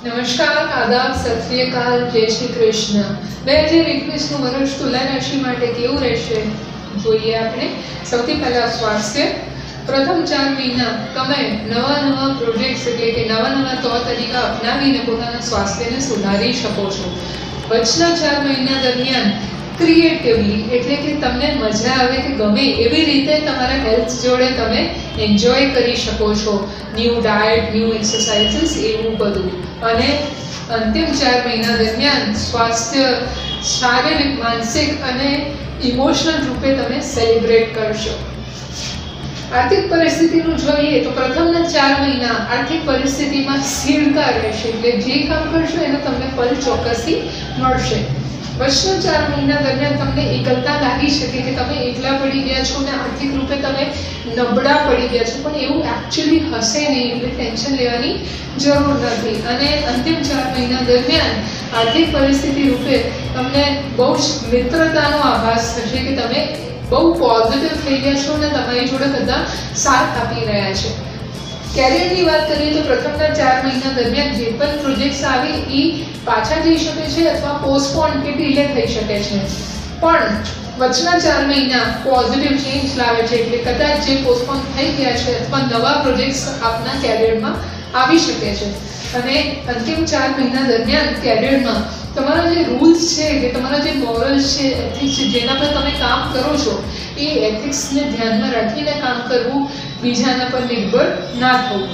નમસ્કાર, આદાબ, સત શ્રી અકાલ, જય શ્રી કૃષ્ણ. 2021નું વર્ષ તુલા રાશિ માટે કેવું રહેશે જોઈએ આપણે. સૌથી પહેલા સ્વાસ્થ્ય. પ્રથમ 4 મહિના તમે નવા પ્રોજેક્ટ્સ એટલે કે નવા તौर તરીકા અપનાવીને પોતાના સ્વાસ્થ્યને સુધારી શકો છો. વચના 4 મહિના દરમિયાન ક્રિએટિવલી એટલે કે તમને મજા આવે કે ગમે એવી રીતે તમારા હેલ્થ જોડે તમે એન્જોય કરી શકો છો. ન્યૂ ડાયટ, ન્યૂ એક્સરસાઇઝીસ, એવું બધું. અને અંતિમ 4 મહિના દરમિયાન સ્વાસ્થ્ય શારીરિક, માનસિક અને ઇમોશનલ રૂપે તમે સેલિબ્રેટ કરશો. આર્થિક પરિસ્થિતિનું જોઈએ તો પ્રથમના 4 મહિના આર્થિક પરિસ્થિતિમાં સ્થિરતા રહેશે એટલે જે કામ કરશો એનો તમને ફળ ચોક્કસથી મળશે. વચના 4 મહિના દરમિયાન તમને એકલતા લાગી શકે કે તમે એકલા પડી ગયા છો અને આર્થિક રૂપે તમે નબળા પડી ગયા છો, પણ એવું એકચ્યુઅલી હશે નહીં એટલે ટેન્શન લેવાની જરૂર નથી. અને અંતિમ 4 મહિના દરમિયાન આર્થિક પરિસ્થિતિ રૂપે તમને બહુ જ મિત્રતાનો આભાસ થશે કે તમે બહુ પોઝિટિવ થઈ ગયા છો અને તમારી જોડે બધા સાથ આપી રહ્યા છે. કેરિયરની વાત કરીએ તો પ્રથમના 4 મહિના દરમિયાન જે પણ પ્રોજેક્ટ્સ આવે એ પાછા જઈ શકે છે અથવા પોસ્ટપોન કે ડિલે થઈ શકે છે, પણ વચના 4 મહિના પોઝિટિવ ચેન્જ લાવે છે એટલે કદાચ જે પોસ્ટપોન થઈ ગયા છે અથવા નવા પ્રોજેક્ટ્સ આપના કેરિયરમાં આવી શકે છે. અને અંતિમ 4 મહિના દરમિયાન કેરિયરમાં તમારા જે રૂલ્સ છે કે તમારા જે મોરલ્સ છે, એથિક્સ છે, જેના પર તમે કામ કરો છો એ એથિક્સને ધ્યાનમાં રાખીને કામ કરવું, બીજાના પર નિર્ભર ના થવું.